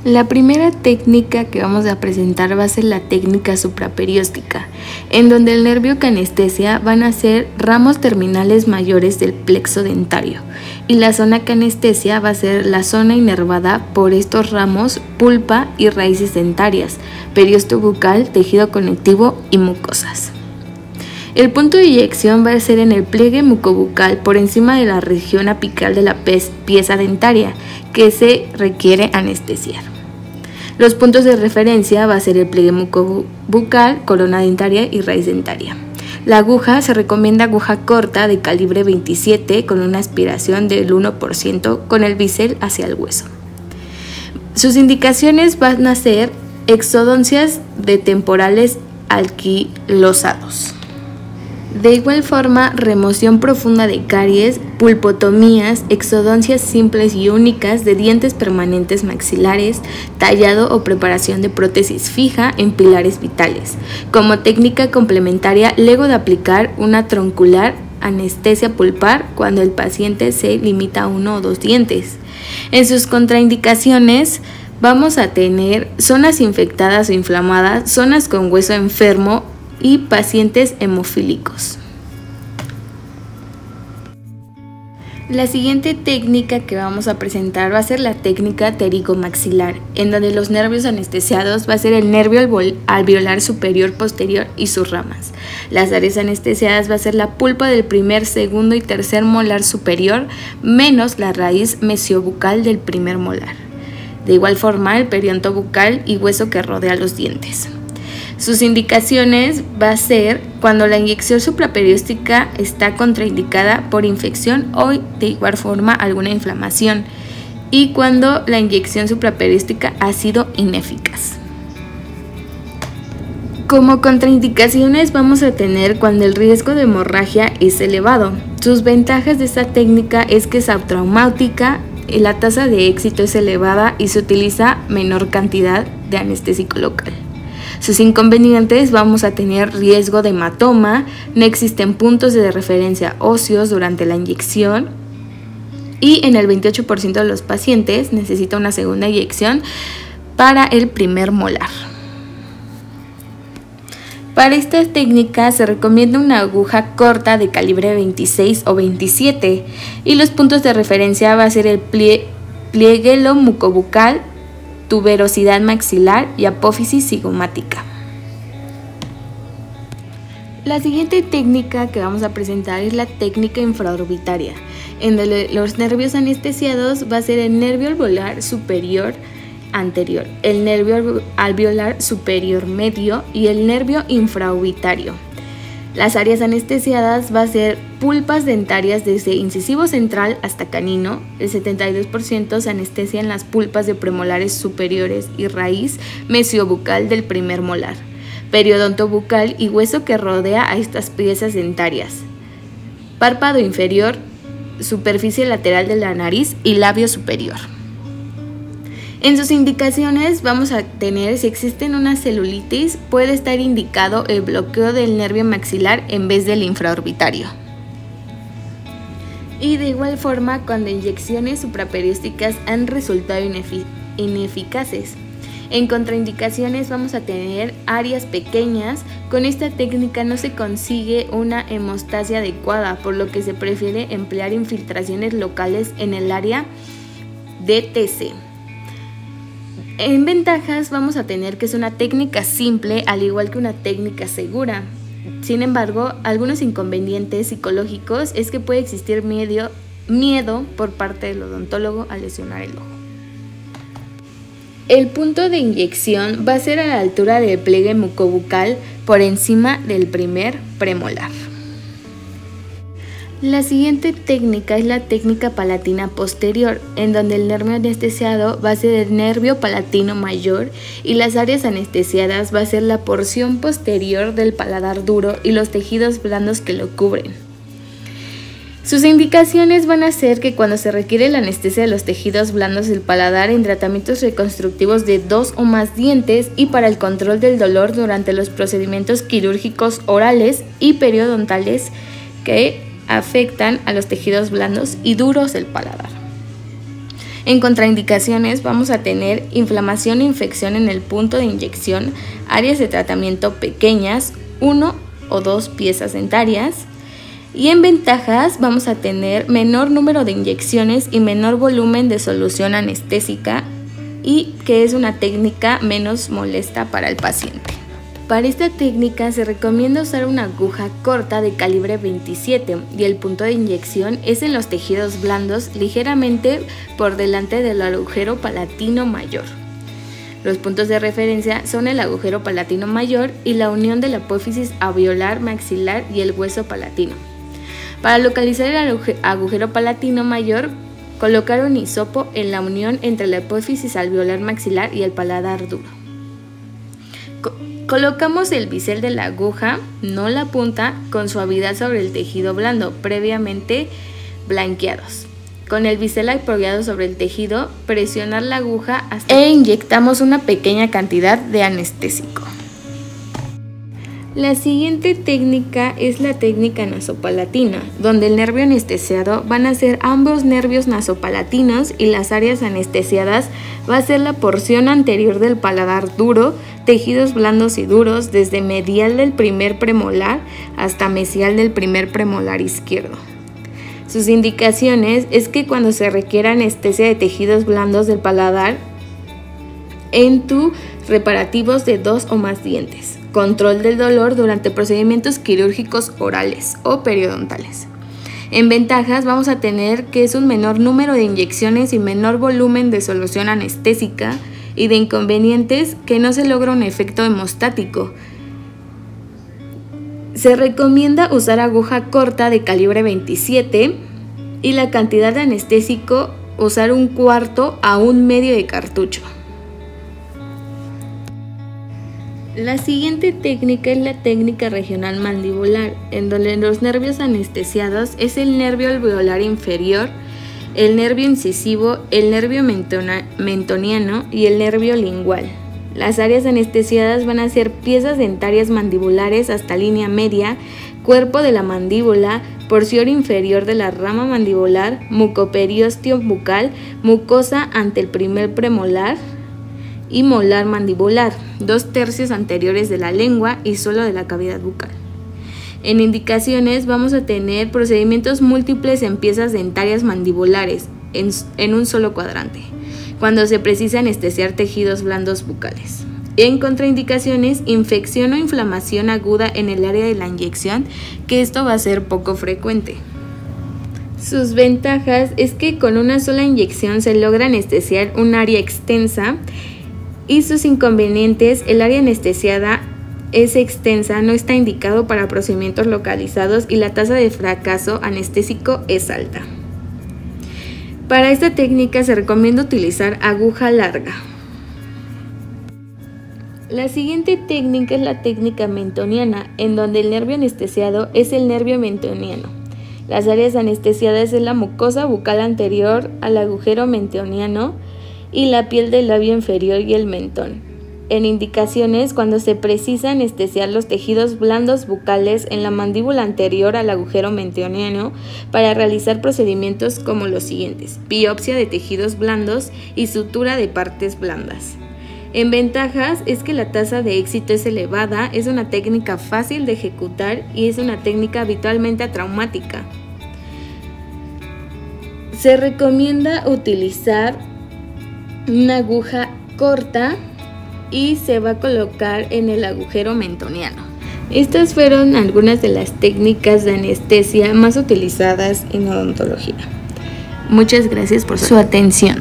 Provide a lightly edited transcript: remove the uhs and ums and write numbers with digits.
La primera técnica que vamos a presentar va a ser la técnica supraperióstica, en donde el nervio que anestesia van a ser ramos terminales mayores del plexo dentario y la zona que anestesia va a ser la zona inervada por estos ramos, pulpa y raíces dentarias, periosto bucal, tejido conectivo y mucosas. El punto de inyección va a ser en el pliegue mucobucal por encima de la región apical de la pieza dentaria que se requiere anestesiar. Los puntos de referencia va a ser el pliegue mucobucal, corona dentaria y raíz dentaria. La aguja se recomienda aguja corta de calibre 27 con una aspiración del 1% con el bisel hacia el hueso. Sus indicaciones van a ser exodoncias de temporales anquilosados. De igual forma, remoción profunda de caries, pulpotomías, exodoncias simples y únicas de dientes permanentes maxilares, tallado o preparación de prótesis fija en pilares vitales, como técnica complementaria luego de aplicar una troncular anestesia pulpar cuando el paciente se limita a 1 o 2 dientes. En sus contraindicaciones vamos a tener zonas infectadas o inflamadas, zonas con hueso enfermo y pacientes hemofílicos. La siguiente técnica que vamos a presentar va a ser la técnica pterigomaxilar, en donde los nervios anestesiados va a ser el nervio alveolar superior posterior y sus ramas. Las áreas anestesiadas va a ser la pulpa del primer, segundo y tercer molar superior, menos la raíz mesiobucal del primer molar. De igual forma, el periodonto bucal y hueso que rodea los dientes. Sus indicaciones va a ser cuando la inyección supraperióstica está contraindicada por infección o de igual forma alguna inflamación y cuando la inyección supraperióstica ha sido ineficaz. Como contraindicaciones vamos a tener cuando el riesgo de hemorragia es elevado. Sus ventajas de esta técnica es que es traumática, la tasa de éxito es elevada y se utiliza menor cantidad de anestésico local. Sus inconvenientes vamos a tener riesgo de hematoma, no existen puntos de referencia óseos durante la inyección y en el 28% de los pacientes necesita una segunda inyección para el primer molar. Para esta técnica se recomienda una aguja corta de calibre 26 o 27 y los puntos de referencia va a ser el pliegue mucobucal, tuberosidad maxilar y apófisis cigomática. La siguiente técnica que vamos a presentar es la técnica infraorbitaria, en donde los nervios anestesiados va a ser el nervio alveolar superior anterior, el nervio alveolar superior medio y el nervio infraorbitario. Las áreas anestesiadas va a ser pulpas dentarias desde incisivo central hasta canino, el 72% se anestesia en las pulpas de premolares superiores y raíz mesiobucal del primer molar, periodonto bucal y hueso que rodea a estas piezas dentarias, párpado inferior, superficie lateral de la nariz y labio superior. En sus indicaciones vamos a tener si existe una celulitis, puede estar indicado el bloqueo del nervio maxilar en vez del infraorbitario. Y de igual forma, cuando inyecciones supraperiósticas han resultado ineficaces. En contraindicaciones vamos a tener áreas pequeñas, con esta técnica no se consigue una hemostasia adecuada, por lo que se prefiere emplear infiltraciones locales en el área DTC. En ventajas vamos a tener que es una técnica simple al igual que una técnica segura. Sin embargo, algunos inconvenientes psicológicos es que puede existir miedo por parte del odontólogo a lesionar el ojo. El punto de inyección va a ser a la altura del pliegue mucobucal por encima del primer premolar. La siguiente técnica es la técnica palatina posterior, en donde el nervio anestesiado va a ser el nervio palatino mayor y las áreas anestesiadas va a ser la porción posterior del paladar duro y los tejidos blandos que lo cubren. Sus indicaciones van a ser que cuando se requiere la anestesia de los tejidos blandos del paladar en tratamientos reconstructivos de 2 o más dientes y para el control del dolor durante los procedimientos quirúrgicos orales y periodontales que afectan a los tejidos blandos y duros del paladar. En contraindicaciones vamos a tener inflamación e infección en el punto de inyección, áreas de tratamiento pequeñas, 1 o 2 piezas dentarias. Y en ventajas vamos a tener menor número de inyecciones y menor volumen de solución anestésica, y que es una técnica menos molesta para el paciente. Para esta técnica se recomienda usar una aguja corta de calibre 27 y el punto de inyección es en los tejidos blandos ligeramente por delante del agujero palatino mayor. Los puntos de referencia son el agujero palatino mayor y la unión de la apófisis alveolar maxilar y el hueso palatino. Para localizar el agujero palatino mayor, colocar un hisopo en la unión entre la apófisis alveolar maxilar y el paladar duro. Colocamos el bisel de la aguja, no la punta, con suavidad sobre el tejido blando, previamente blanqueados. Con el bisel apoyado sobre el tejido, presionar la aguja e inyectamos una pequeña cantidad de anestésico. La siguiente técnica es la técnica nasopalatina, donde el nervio anestesiado van a ser ambos nervios nasopalatinos y las áreas anestesiadas va a ser la porción anterior del paladar duro, tejidos blandos y duros, desde medial del primer premolar hasta mesial del primer premolar izquierdo. Sus indicaciones es que cuando se requiera anestesia de tejidos blandos del paladar, en reparativos de 2 o más dientes. Control del dolor durante procedimientos quirúrgicos orales o periodontales. En ventajas vamos a tener que es un menor número de inyecciones y menor volumen de solución anestésica, y de inconvenientes que no se logra un efecto hemostático. Se recomienda usar aguja corta de calibre 27 y la cantidad de anestésico usar 1/4 a 1/2 de cartucho. La siguiente técnica es la técnica regional mandibular, en donde los nervios anestesiados es el nervio alveolar inferior, el nervio incisivo, el nervio mentoniano y el nervio lingual. Las áreas anestesiadas van a ser piezas dentarias mandibulares hasta línea media, cuerpo de la mandíbula, porción inferior de la rama mandibular, mucoperiostio bucal, mucosa ante el primer premolar y molar mandibular, 2/3 anteriores de la lengua y suelo de la cavidad bucal. En indicaciones vamos a tener procedimientos múltiples en piezas dentarias mandibulares en un solo cuadrante, cuando se precisa anestesiar tejidos blandos bucales. En contraindicaciones, infección o inflamación aguda en el área de la inyección, que esto va a ser poco frecuente. Sus ventajas es que con una sola inyección se logra anestesiar un área extensa, y sus inconvenientes, el área anestesiada es extensa, no está indicado para procedimientos localizados y la tasa de fracaso anestésico es alta. Para esta técnica se recomienda utilizar aguja larga. La siguiente técnica es la técnica mentoniana, en donde el nervio anestesiado es el nervio mentoniano. Las áreas anestesiadas es la mucosa bucal anterior al agujero mentoniano y la piel del labio inferior y el mentón. En indicaciones, cuando se precisa anestesiar los tejidos blandos bucales en la mandíbula anterior al agujero mentoniano para realizar procedimientos como los siguientes: biopsia de tejidos blandos y sutura de partes blandas. En ventajas es que la tasa de éxito es elevada, es una técnica fácil de ejecutar y es una técnica habitualmente atraumática. Se recomienda utilizar una aguja corta y se va a colocar en el agujero mentoniano. Estas fueron algunas de las técnicas de anestesia más utilizadas en odontología. Muchas gracias por su atención.